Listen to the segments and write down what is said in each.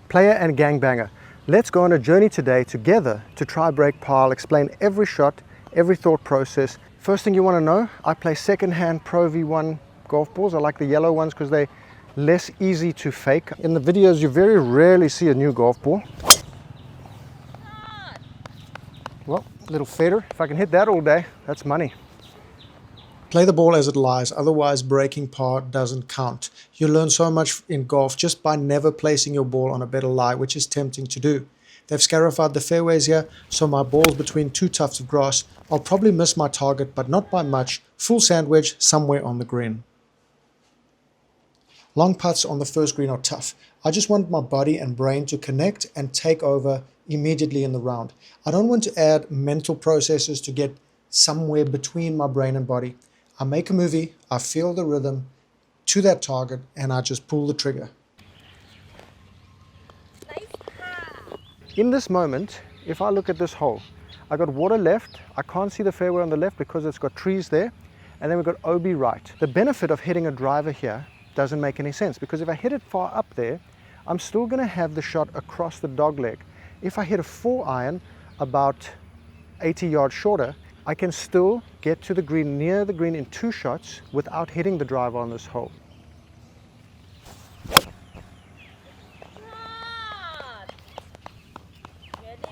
Player and gangbanger, let's go on a journey today together to try break par. I'll explain every shot, every thought process. First thing you want to know, I play second-hand Pro V1 golf balls. I like the yellow ones because they're less easy to fake. In the videos, you very rarely see a new golf ball. Well, little fader. If I can hit that all day, that's money. Play the ball as it lies, otherwise breaking par doesn't count. You learn so much in golf just by never placing your ball on a better lie, which is tempting to do. They've scarified the fairways here, so my ball's between two tufts of grass. I'll probably miss my target, but not by much. Full sandwich somewhere on the green. Long putts on the first green are tough. I just want my body and brain to connect and take over immediately in the round. I don't want to add mental processes to get somewhere between my brain and body. I make a movie, I feel the rhythm to that target, and I just pull the trigger. In this moment, if I look at this hole, I got water left. I can't see the fairway on the left because it's got trees there. And then we've got OB right. The benefit of hitting a driver here doesn't make any sense because if I hit it far up there, I'm still going to have the shot across the dog leg. If I hit a 4-iron about 80 yards shorter, I can still get to the green, near the green in 2 shots without hitting the driver on this hole.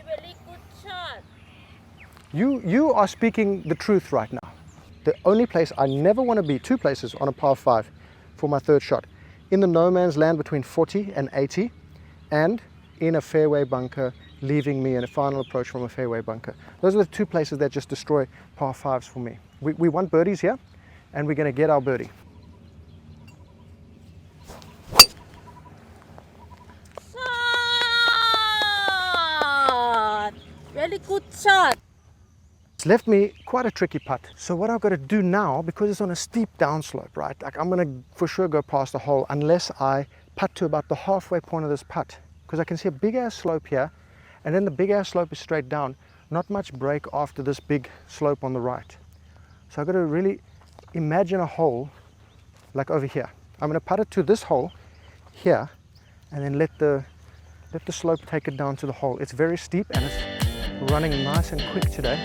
Very good shot. You are speaking the truth right now. The only place I never want to be, 2 places on a par 5 for my third shot. In the no man's land between 40 and 80, and in a fairway bunker, leaving me in a final approach from a fairway bunker. Those are the 2 places that just destroy par 5s for me. We want birdies here, and we're going to get our birdie. Shot! Very good shot. It's left me quite a tricky putt. So what I've got to do now, because it's on a steep downslope, right? Like I'm going to for sure go past the hole unless I putt to about the halfway point of this putt. Because I can see a big ass slope here, and then the big ass slope is straight down. Not much break after this big slope on the right. So I've got to really imagine a hole like over here. I'm going to putt it to this hole here, and then let the slope take it down to the hole. It's very steep and it's running nice and quick today.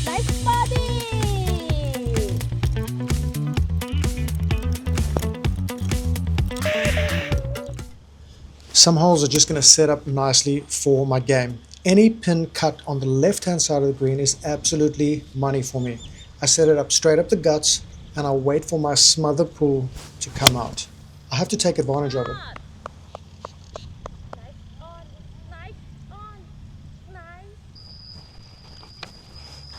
Nice body. Some holes are just going to set up nicely for my game. Any pin cut on the left-hand side of the green is absolutely money for me. I set it up straight up the guts and I wait for my smother pull to come out. I have to take advantage of it.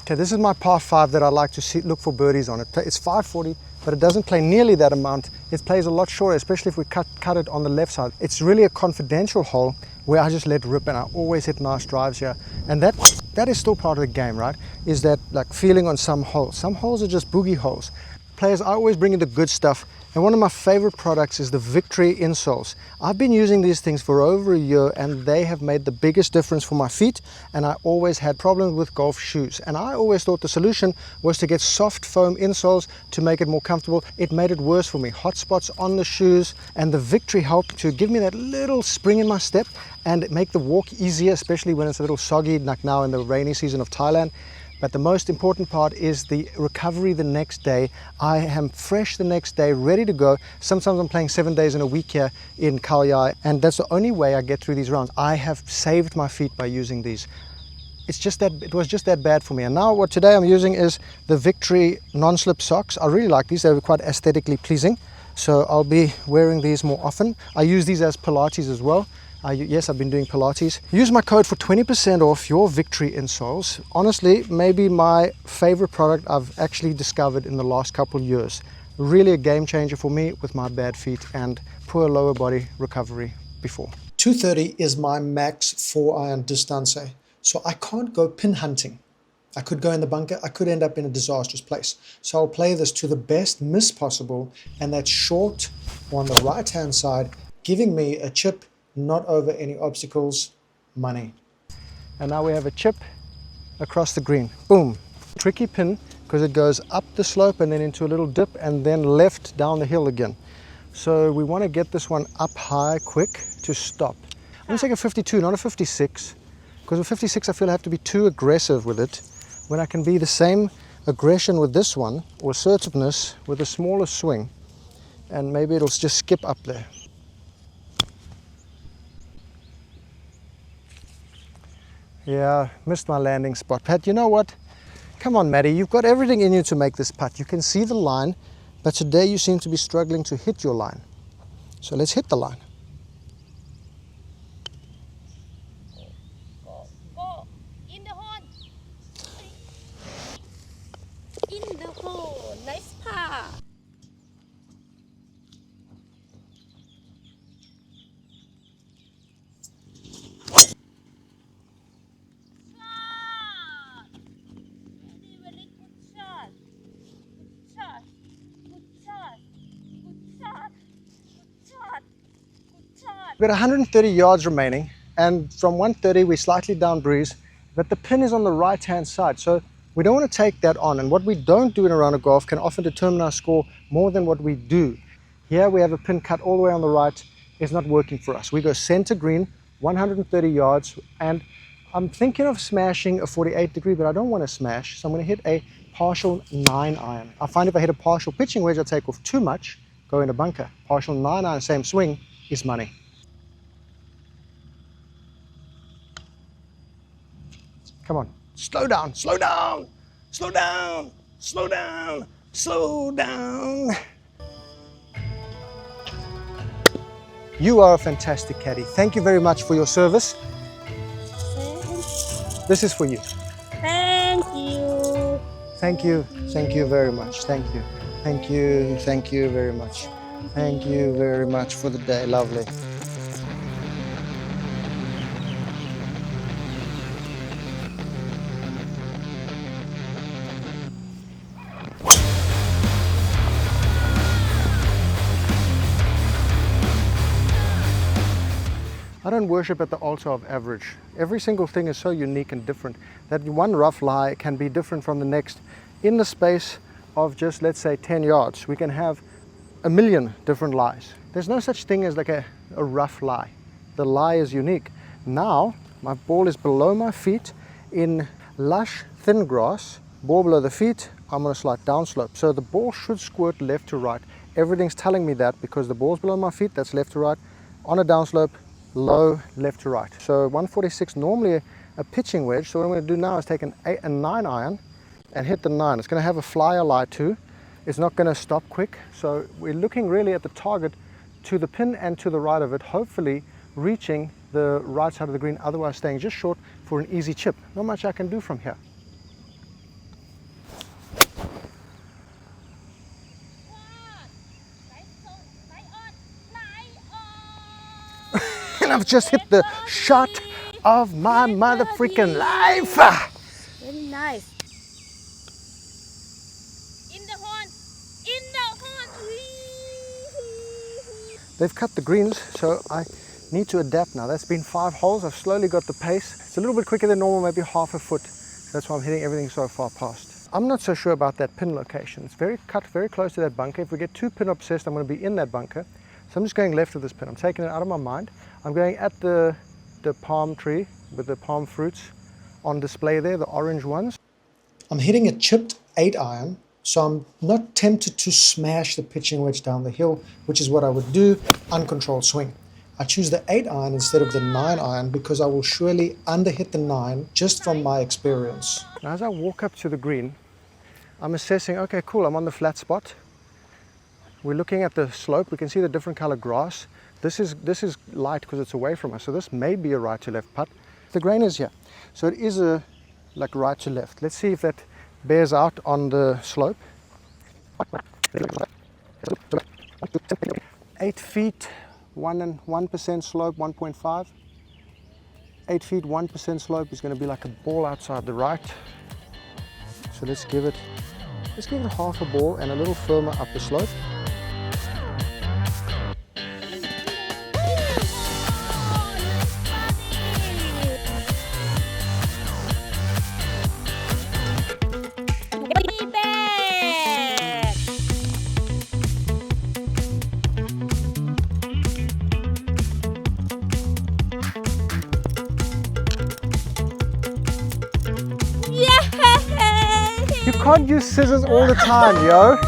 Okay, this is my par 5 that I like to look for birdies on. It's 540, but it doesn't play nearly that amount. It plays a lot shorter, especially if we cut it on the left side. It's really a confidential hole where I just let rip, and I always hit nice drives here. And that is still part of the game, right? Is that like feeling on some holes. Some holes are just boogie holes. Players, I always bring in the good stuff. And one of my favorite products is the Victory insoles. I've been using these things for over a year and they have made the biggest difference for my feet, and I always had problems with golf shoes. And I always thought the solution was to get soft foam insoles to make it more comfortable. It made it worse for me. Hot spots on the shoes, and the Victory helped to give me that little spring in my step and make the walk easier, especially when it's a little soggy like now in the rainy season of Thailand. But the most important part is the recovery the next day. I am fresh the next day, ready to go. Sometimes I'm playing 7 days in a week here in Khao Yai, and that's the only way I get through these rounds. I have saved my feet by using these. It was just that bad for me. And now what today I'm using is the Victory non-slip socks. I really like these. They're quite aesthetically pleasing. So I'll be wearing these more often. I use these as Pilates as well. Yes, I've been doing Pilates. Use my code for 20% off your Victory insoles. Honestly, maybe my favorite product I've actually discovered in the last couple of years. Really a game changer for me with my bad feet and poor lower body recovery before. 230 is my max 4-iron distance, so I can't go pin hunting. I could go in the bunker, I could end up in a disastrous place. So I'll play this to the best miss possible, and that's short on the right hand side, giving me a chip, not over any obstacles, money. And now we have a chip across the green. Boom. Tricky pin because it goes up the slope and then into a little dip and then left down the hill again. So we want to get this one up high quick to stop. I'm going to take a 52, not a 56, because with 56 I feel I have to be too aggressive with it when I can be the same aggression with this one, or assertiveness with a smaller swing, and maybe it'll just skip up there. Yeah, missed my landing spot. Pat, you know what? Come on, Maddie, you've got everything in you to make this putt. You can see the line, but today you seem to be struggling to hit your line. So let's hit the line. Go. In the hole. In the hole. Nice par. Very good shot. Good shot. Good shot. Good shot. Good shot. Good shot. We've got 130 yards remaining, and from 130 we're slightly down breeze, but the pin is on the right hand side, so we don't want to take that on. And what we don't do in a round of golf can often determine our score more than what we do. Here we have a pin cut all the way on the right. It's not working for us. We go center green, 130 yards, and I'm thinking of smashing a 48 degree, but I don't want to smash, so I'm going to hit a partial 9 iron. I find if I hit a partial pitching wedge, I take off too much, go in a bunker. Partial 9 iron, same swing, is money. Come on, slow down, slow down, slow down, slow down, slow down. You are a fantastic caddy. Thank you very much for your service. This is for you. Thank you. Thank you. Thank you very much. Thank you. Thank you. Thank you very much. Thank you very much for the day. Lovely. I don't worship at the altar of average. Every single thing is so unique and different that one rough lie can be different from the next. In the space of just, let's say, 10 yards, we can have a million different lies. There's no such thing as like a rough lie. The lie is unique. Now, my ball is below my feet in lush, thin grass. Ball below the feet, I'm on a slight downslope. So the ball should squirt left to right. Everything's telling me that because the ball's below my feet, that's left to right. On a downslope, low left to right. So 146 normally a pitching wedge. So what I'm going to do now is take a 9 iron and hit the 9. It's going to have a flyer lie too. It's not going to stop quick. So we're looking really at the target to the pin and to the right of it, hopefully reaching the right side of the green, otherwise staying just short for an easy chip. Not much I can do from here. And I've just hit the shot of my mother freaking life. Very nice. In the horn. In the horn. They've cut the greens, so I need to adapt now. That's been 5 holes. I've slowly got the pace. It's a little bit quicker than normal, maybe half a foot. That's why I'm hitting everything so far past. I'm not so sure about that pin location. It's cut very close to that bunker. If we get too pin obsessed, I'm going to be in that bunker. So I'm just going left of this pin. I'm taking it out of my mind. I'm going at the palm tree with the palm fruits on display there, the orange ones. I'm hitting a chipped 8 iron, so I'm not tempted to smash the pitching wedge down the hill, which is what I would do, uncontrolled swing. I choose the 8 iron instead of the 9 iron because I will surely underhit the 9 just from my experience. Now as I walk up to the green, I'm assessing, okay, cool, I'm on the flat spot. We're looking at the slope. We can see the different color grass. This is light because it's away from us, so this may be a right to left putt. The grain is here, so it is a like right to left. Let's see if that bears out on the slope. 8 feet, 1% slope, 1.5. 8 feet, 1% slope is going to be like a ball outside the right. So let's give it half a ball and a little firmer up the slope. You can't use scissors all the time, yo.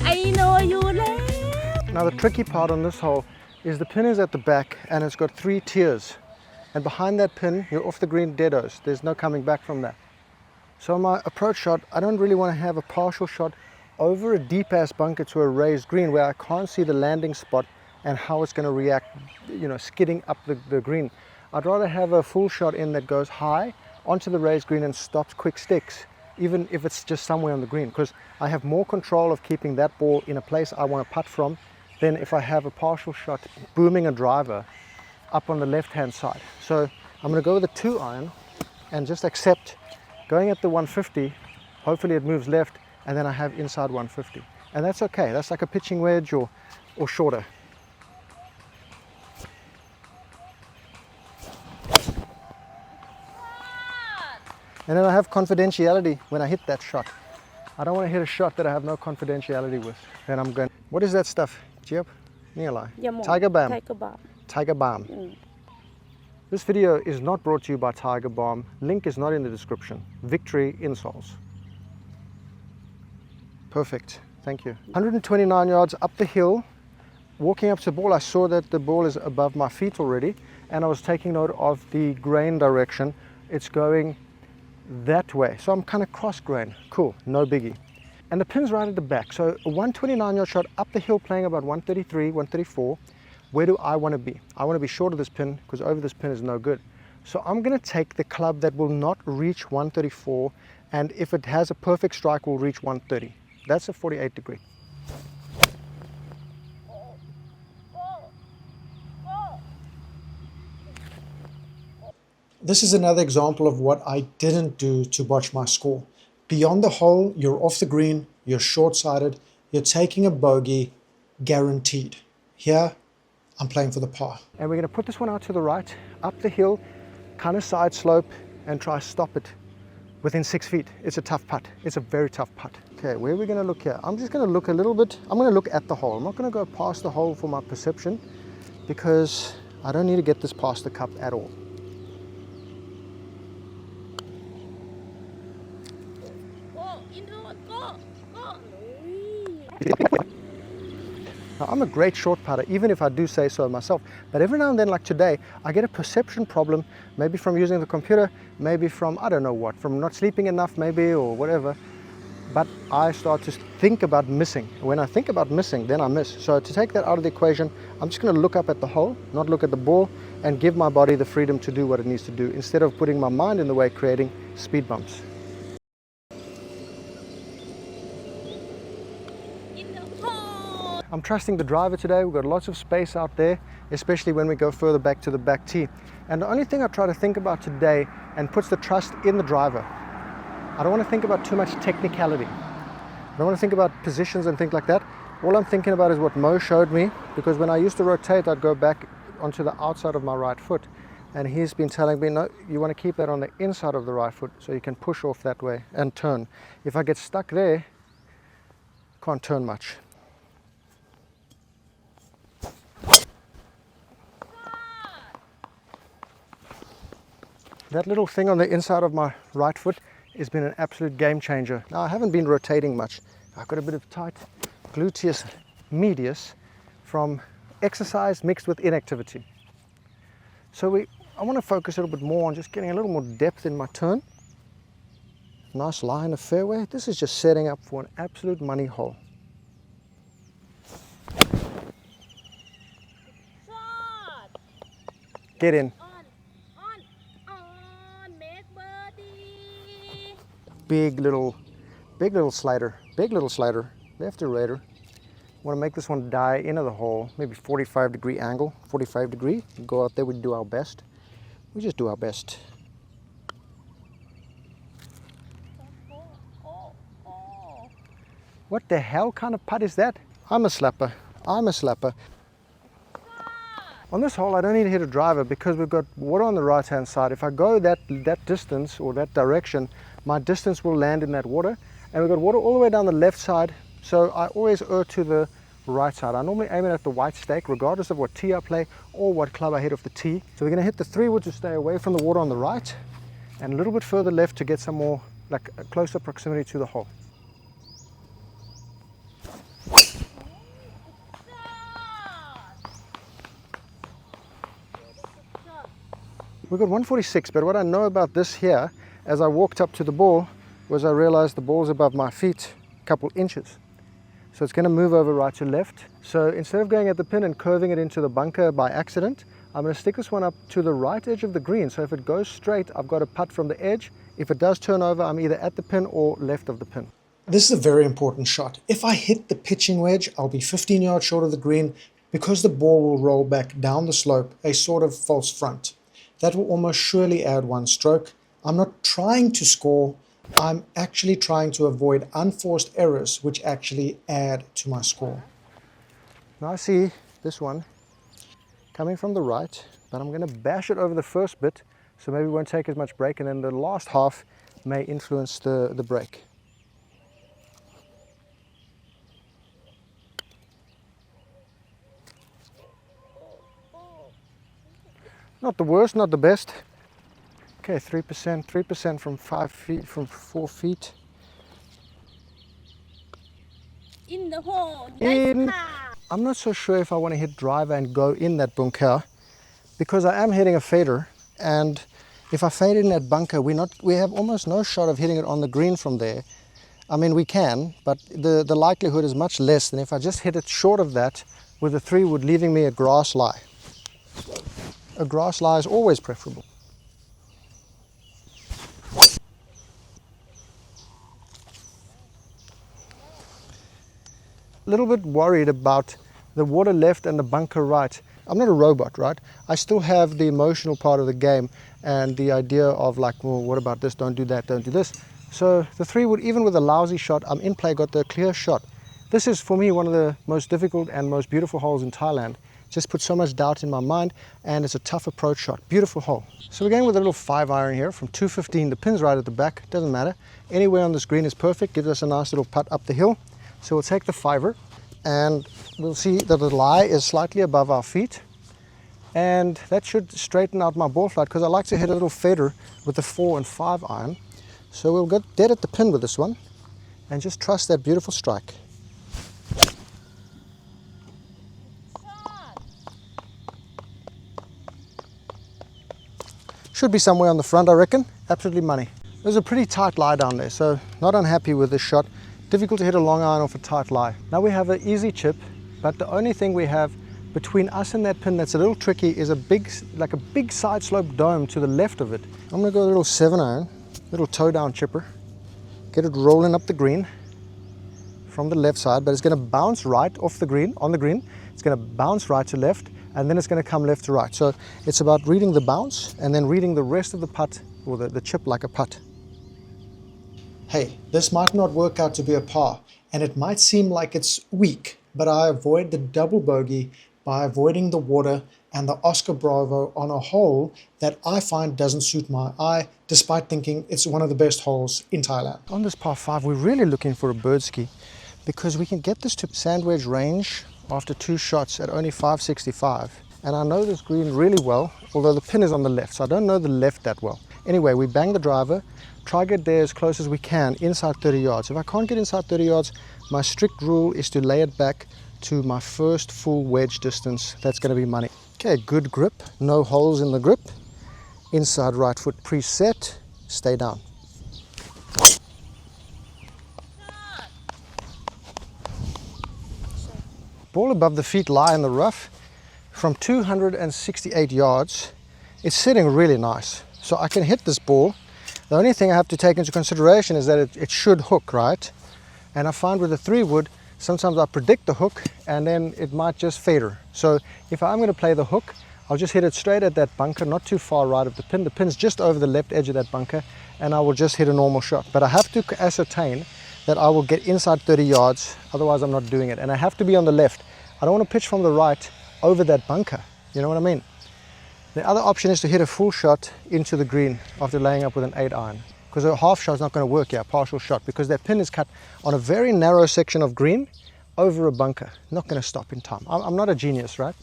I know you laugh. Now the tricky part on this hole is the pin is at the back and it's got 3 tiers. And behind that pin, you're off the green deados. There's no coming back from that. So my approach shot, I don't really want to have a partial shot over a deep ass bunker to a raised green where I can't see the landing spot and how it's going to react, you know, skidding up the green. I'd rather have a full shot in that goes high onto the raised green and stops quick sticks, even if it's just somewhere on the green, because I have more control of keeping that ball in a place I want to putt from than if I have a partial shot booming a driver up on the left hand side. So I'm going to go with a 2 iron and just accept going at the 150. Hopefully it moves left and then I have inside 150, and that's okay. That's like a pitching wedge or shorter. And then I have confidentiality when I hit that shot. I don't want to hit a shot that I have no confidentiality with. Then I'm going, what is that stuff? Giap? Neolai? Tiger Balm. Tiger Balm. Tiger Balm. This video is not brought to you by Tiger Balm. Link is not in the description. Victory insoles. Perfect. Thank you. 129 yards up the hill. Walking up to the ball, I saw that the ball is above my feet already, and I was taking note of the grain direction. It's going that way, so I'm kind of cross grain. Cool, no biggie. And the pin's right at the back, so a 129 yard shot up the hill playing about 133, 134. Where do I want to be? I want to be short of this pin because over this pin is no good. So I'm going to take the club that will not reach 134, and if it has a perfect strike will reach 130. That's a 48 degree. This is another example of what I didn't do to botch my score. Beyond the hole, you're off the green, you're short-sighted, you're taking a bogey, guaranteed. Here, I'm playing for the par. And we're going to put this one out to the right, up the hill, kind of side slope, and try to stop it within 6 feet. It's a tough putt. It's a very tough putt. Okay, where are we going to look here? I'm just going to look a little bit. I'm going to look at the hole. I'm not going to go past the hole for my perception because I don't need to get this past the cup at all. Now, I'm a great short putter, even if I do say so myself, but every now and then, like today, I get a perception problem, maybe from using the computer, maybe from, I don't know what, from not sleeping enough maybe, or whatever, but I start to think about missing. When I think about missing, then I miss. So to take that out of the equation, I'm just going to look up at the hole, not look at the ball, and give my body the freedom to do what it needs to do, instead of putting my mind in the way, creating speed bumps. I'm trusting the driver today. We've got lots of space out there, especially when we go further back to the back tee. And the only thing I try to think about today and puts the trust in the driver. I don't want to think about too much technicality. I don't want to think about positions and things like that. All I'm thinking about is what Mo showed me, because when I used to rotate, I'd go back onto the outside of my right foot. And he's been telling me, no, you want to keep that on the inside of the right foot so you can push off that way and turn. If I get stuck there, can't turn much. That little thing on the inside of my right foot has been an absolute game changer. Now, I haven't been rotating much. I've got a bit of tight gluteus medius from exercise mixed with inactivity. So I want to focus a little bit more on just getting a little more depth in my turn. Nice lie in the fairway. This is just setting up for an absolute money hole. Get in. Big little slider, left to right. Want to make this one die into the hole, maybe 45 degree angle, 45 degree. Go out there, we do our best. We just do our best. What the hell kind of putt is that? I'm a slapper. I'm a slapper. On this hole, I don't need to hit a driver because we've got water on the right-hand side. If I go that distance or that direction, my distance will land in that water. And we've got water all the way down the left side, so I always err to the right side. I normally aim it at the white stake, regardless of what tee I play or what club I hit off the tee. So we're going to hit the 3-wood to stay away from the water on the right, and a little bit further left to get some more, like a closer proximity to the hole. We've got 146, but what I know about this here, as I walked up to the ball, was I realized the ball's above my feet a couple inches. So it's going to move over right to left. So instead of going at the pin and curving it into the bunker by accident, I'm going to stick this one up to the right edge of the green. So if it goes straight, I've got a putt from the edge. If it does turn over, I'm either at the pin or left of the pin. This is a very important shot. If I hit the pitching wedge, I'll be 15 yards short of the green because the ball will roll back down the slope, a sort of false front. That will almost surely add 1 stroke. I'm not trying to score, I'm actually trying to avoid unforced errors which actually add to my score. Now I see this one coming from the right, but I'm going to bash it over the first bit, so maybe it won't take as much break, and then the last half may influence the break. Not the worst, not the best. Okay, 3% from 5 feet, from 4 feet. In the hole. In. Nice. I'm not so sure if I want to hit driver and go in that bunker, because I am hitting a fader, and if I fade in that bunker, we have almost no shot of hitting it on the green from there. I mean, we can, but the likelihood is much less than if I just hit it short of that with a 3-wood, leaving me a grass lie. A grass lie is always preferable. A little bit worried about the water left and the bunker right. I'm not a robot, right? I still have the emotional part of the game and the idea of like, well, what about this? Don't do that, don't do this. So the 3-wood, even with a lousy shot, I'm in play, got the clear shot. This is for me one of the most difficult and most beautiful holes in Thailand. Just put so much doubt in my mind, and it's a tough approach shot. Beautiful hole. So we're going with a little 5-iron here from 215. The pin's right at the back, doesn't matter. Anywhere on this green is perfect, gives us a nice little putt up the hill. So we'll take the 5-er, and we'll see that the lie is slightly above our feet. And that should straighten out my ball flight, because I like to hit a little fader with the 4 and 5 iron. So we'll get dead at the pin with this one, and just trust that beautiful strike. Should be somewhere on the front, I reckon. Absolutely money. There's a pretty tight lie down there, so not unhappy with this shot. Difficult to hit a long iron off a tight lie. Now we have an easy chip, but the only thing we have between us and that pin that's a little tricky is a big side slope dome to the left of it. I'm gonna go a little 7-iron, little toe down chipper. Get it rolling up the green from the left side, but it's gonna bounce right off the green, on the green. It's gonna bounce right to left, and then it's going to come left to right. So it's about reading the bounce and then reading the rest of the putt, or the chip, like a putt. Hey, this might not work out to be a par, and it might seem like it's weak, but I avoid the double bogey by avoiding the water and the Oscar Bravo on a hole that I find doesn't suit my eye, despite thinking it's one of the best holes in Thailand. On this par 5, we're really looking for a bird ski, because we can get this to sand wedge range after 2 shots at only 565. And I know this green really well, although the pin is on the left, so I don't know the left that well. Anyway, we bang the driver, try get there as close as we can, inside 30 yards. If I can't get inside 30 yards, my strict rule is to lay it back to my first full wedge distance. That's going to be money. Okay, good grip, no holes in the grip. Inside right foot preset, stay down. Ball above the feet lie in the rough from 268 yards. It's sitting really nice, so I can hit this ball. The only thing I have to take into consideration is that it should hook, right? And I find with the 3-wood, sometimes I predict the hook and then it might just fader. So if I'm going to play the hook, I'll just hit it straight at that bunker, not too far right of the pin. The pin's just over the left edge of that bunker, and I will just hit a normal shot. But I have to ascertain that I will get inside 30 yards, otherwise I'm not doing it. And I have to be on the left. I don't want to pitch from the right over that bunker, you know what I mean? The other option is to hit a full shot into the green after laying up with an 8 iron. Because a half shot is not going to work here, a partial shot, because that pin is cut on a very narrow section of green over a bunker. Not going to stop in time. I'm not a genius, right?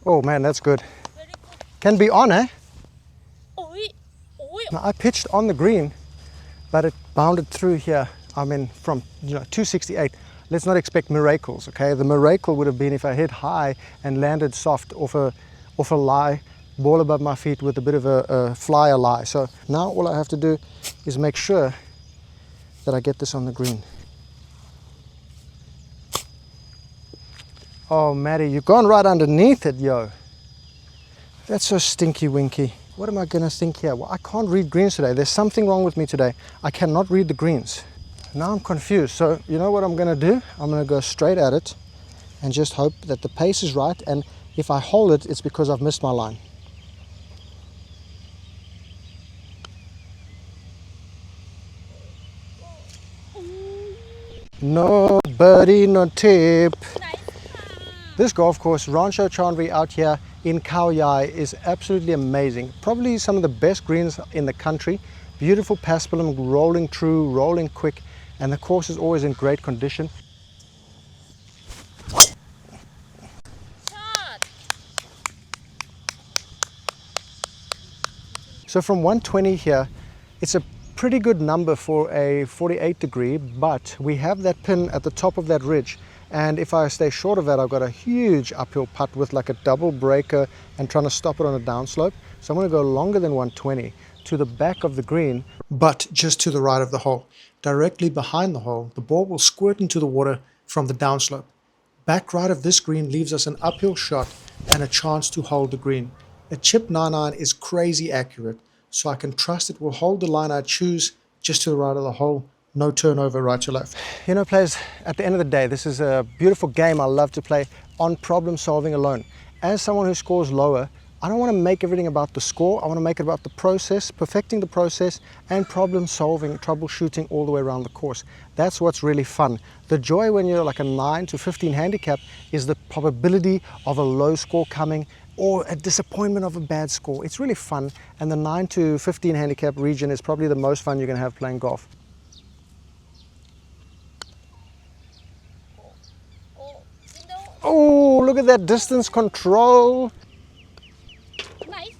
Oh man, that's good. Very good. Can be on, eh? Oi, oi. Now I pitched on the green, but it bounded through here. I mean, from 268. Let's not expect miracles, okay? The miracle would have been if I hit high and landed soft off a lie, ball above my feet with a bit of a flyer lie. So now all I have to do is make sure that I get this on the green. Oh, Maddie, you've gone right underneath it, yo. That's so stinky winky. What am I gonna think here? Well, I can't read greens today. There's something wrong with me today. I cannot read the greens. Now I'm confused. So you know what I'm gonna do? I'm gonna go straight at it and just hope that the pace is right. And if I hold it, it's because I've missed my line. No birdie, no tip. Nice. This golf course, Rancho Chandri out here in Khao Yai, is absolutely amazing. Probably some of the best greens in the country. Beautiful paspalum, rolling true, rolling quick, and the course is always in great condition. Shot. So from 120 here, it's a pretty good number for a 48 degree, but we have that pin at the top of that ridge. And if I stay short of that, I've got a huge uphill putt with like a double breaker and trying to stop it on a downslope. So I'm going to go longer than 120 to the back of the green. But just to the right of the hole. Directly behind the hole, the ball will squirt into the water from the downslope. Back right of this green leaves us an uphill shot and a chance to hold the green. A chip 9-iron is crazy accurate, so I can trust it will hold the line I choose just to the right of the hole. No turnover right to left. You know, players, at the end of the day, this is a beautiful game I love to play on problem solving alone. As someone who scores lower, I don't want to make everything about the score. I want to make it about the process, perfecting the process, and problem solving, troubleshooting all the way around the course. That's what's really fun. The joy when you're like a 9 to 15 handicap is the probability of a low score coming or a disappointment of a bad score. It's really fun, and the 9 to 15 handicap region is probably the most fun you're going to have playing golf. Oh, look at that distance control. Nice.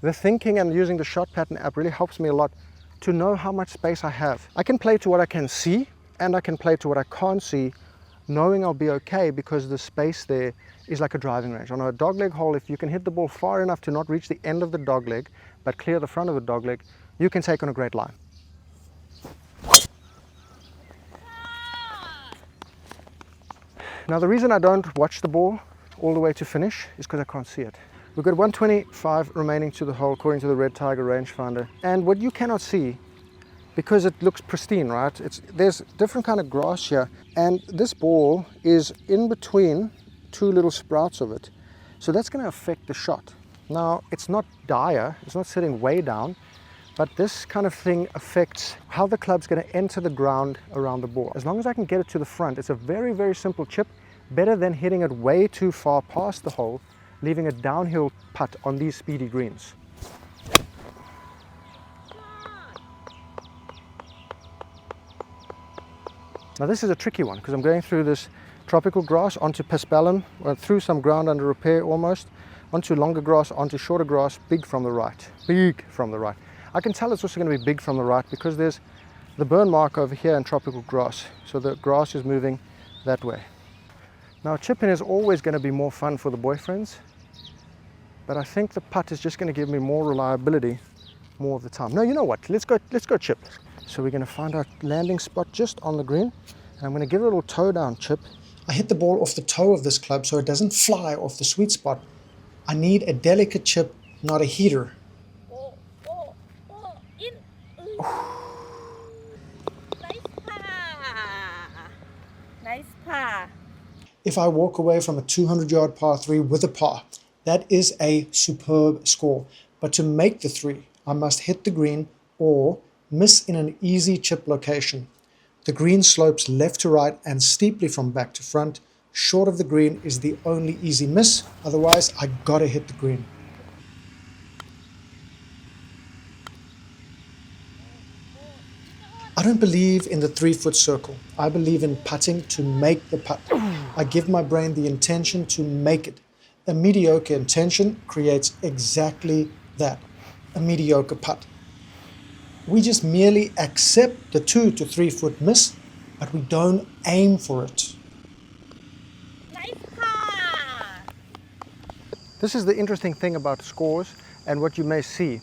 The thinking and using the shot pattern app really helps me a lot to know how much space I have. I can play to what I can see and I can play to what I can't see, knowing I'll be okay because the space there is like a driving range. On a dogleg hole, if you can hit the ball far enough to not reach the end of the dogleg but clear the front of the dogleg, you can take on a great line. Now the reason I don't watch the ball all the way to finish is because I can't see it. We've got 125 remaining to the hole according to the REDTIGER rangefinder. And what you cannot see, because it looks pristine, right? There's different kind of grass here, and this ball is in between two little sprouts of it. So that's going to affect the shot. Now it's not dire, it's not sitting way down, but this kind of thing affects how the club's going to enter the ground around the ball. As long as I can get it to the front, it's a very, very simple chip, better than hitting it way too far past the hole, leaving a downhill putt on these speedy greens. Now this is a tricky one because I'm going through this tropical grass onto paspalum, through some ground under repair almost, onto longer grass, onto shorter grass, big from the right, big from the right. I can tell it's also going to be big from the right because there's the burn mark over here in tropical grass. So the grass is moving that way. Now chipping is always going to be more fun for the boyfriends, but I think the putt is just going to give me more reliability more of the time. No, you know what? Let's go chip. So we're going to find our landing spot just on the green, and I'm going to give it a little toe down chip. I hit the ball off the toe of this club so it doesn't fly off the sweet spot. I need a delicate chip, not a heater. In. Nice par. Nice par. If I walk away from a 200-yard par 3 with a par, that is a superb score. But to make the 3, I must hit the green or miss in an easy chip location. The green slopes left to right and steeply from back to front. Short of the green is the only easy miss, otherwise I gotta hit the green. I don't believe in the 3-foot circle. I believe in putting to make the putt. I give my brain the intention to make it. A mediocre intention creates exactly that, a mediocre putt. We just merely accept the 2 to 3 foot miss, but we don't aim for it. Nice car. This is the interesting thing about scores and what you may see,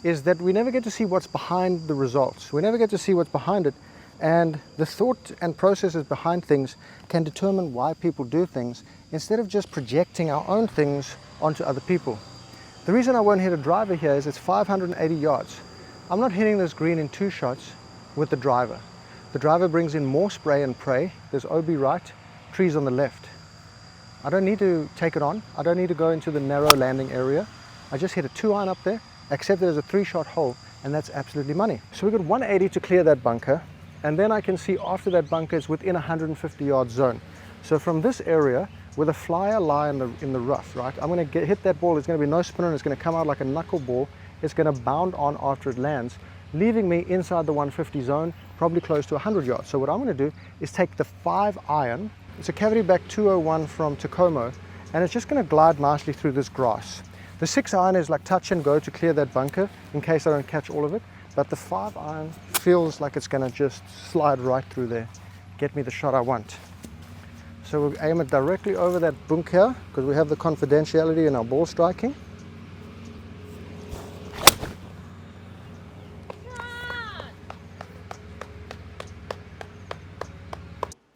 is that we never get to see what's behind the results. We never get to see what's behind it, and the thought and processes behind things can determine why people do things instead of just projecting our own things onto other people. The reason I won't hit a driver here is it's 580 yards. I'm not hitting this green in 2 shots with the driver. The driver brings in more spray and pray. There's OB right, trees on the left. I don't need to take it on. I don't need to go into the narrow landing area. I just hit a 2-iron up there, accept it as a 3-shot hole, and that's absolutely money. So we've got 180 to clear that bunker, and then I can see after that bunker it's within 150 yard zone. So from this area, with a flyer lie in the rough, right, I'm going to hit that ball. There's going to be no spinner, and it's going to come out like a knuckleball. It's going to bound on after it lands, leaving me inside the 150 zone, probably close to 100 yards. So what I'm going to do is take the 5-iron. It's a cavity back 201 from Tacoma, and it's just going to glide nicely through this grass. The 6-iron is like touch and go to clear that bunker in case I don't catch all of it, but the 5-iron feels like it's going to just slide right through there, get me the shot I want. So we'll aim it directly over that bunker because we have the confidentiality in our ball striking.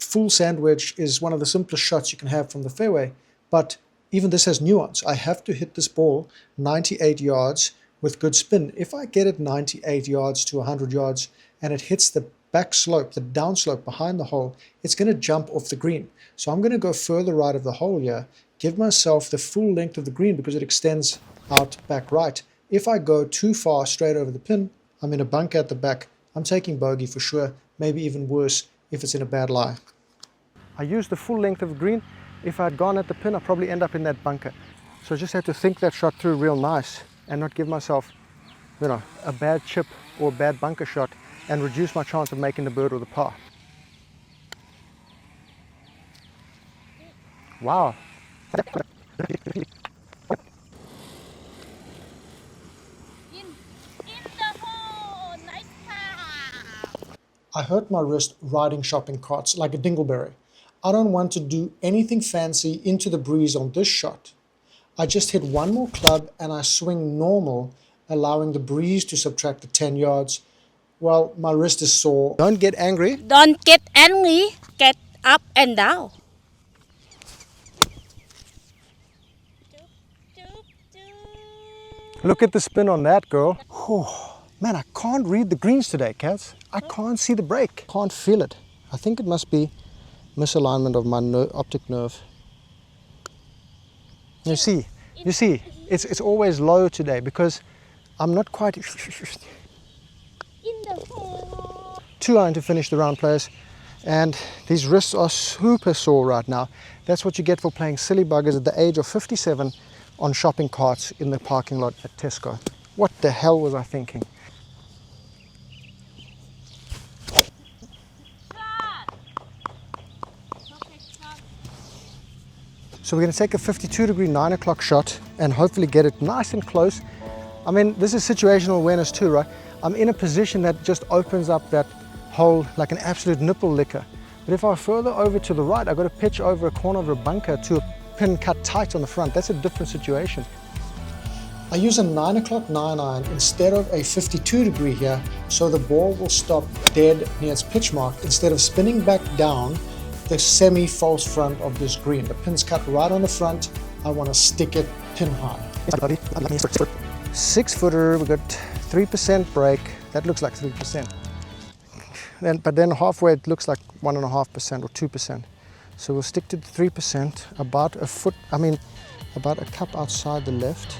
Full sandwich is one of the simplest shots you can have from the fairway, but even this has nuance. I have to hit this ball 98 yards with good spin. If I get it 98 yards to 100 yards and it hits the back slope, the down slope behind the hole, it's going to jump off the green. So I'm going to go further right of the hole here, give myself the full length of the green because it extends out back right. If I go too far straight over the pin, I'm in a bunker at the back. I'm taking bogey for sure, maybe even worse if it's in a bad lie. I used the full length of the green. If I'd gone at the pin, I'd probably end up in that bunker. So I just had to think that shot through real nice and not give myself, you know, a bad chip or a bad bunker shot and reduce my chance of making the bird or the par. Wow. In the hole. Nice car. I hurt my wrist riding shopping carts like a dingleberry. I don't want to do anything fancy into the breeze on this shot. I just hit one more club and I swing normal, allowing the breeze to subtract the 10 yards. Well, my wrist is sore. Don't get angry. Don't get angry. Get up and down. Look at the spin on that, girl. Oh, man, I can't read the greens today, cats. I can't see the break. Can't feel it. I think it must be misalignment of my optic nerve. You see, it's always low today because I'm not quite. In the hole. 2-iron to finish the round, players, and these wrists are super sore right now. That's what you get for playing silly buggers at the age of 57 on shopping carts in the parking lot at Tesco. What the hell was I thinking? So we're going to take a 52-degree 9 o'clock shot and hopefully get it nice and close. I mean, this is situational awareness too, right? I'm in a position that just opens up that hole like an absolute nipple licker. But if I further over to the right, I've got to pitch over a corner of a bunker to a pin cut tight on the front. That's a different situation. I use a 9 o'clock 9-iron instead of a 52-degree here, so the ball will stop dead near its pitch mark instead of spinning back down the semi-false front of this green. The pin's cut right on the front. I want to stick it pin high. 6-footer, we've got 3% break. That looks like 3%. But then halfway it looks like 1.5% or 2%. So we'll stick to the 3%, about a foot, about a cup outside the left.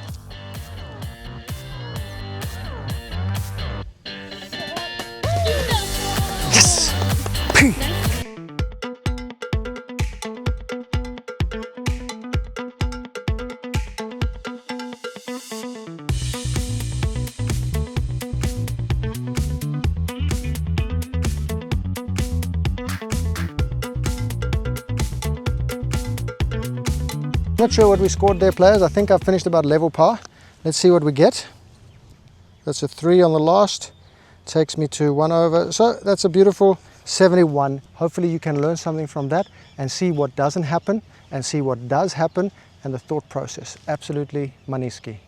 Not sure what we scored there, players. I think I finished about level par. Let's see what we get. That's a 3 on the last. Takes me to 1 over. So that's a beautiful 71. Hopefully you can learn something from that and see what doesn't happen and see what does happen and the thought process. Absolutely maniski.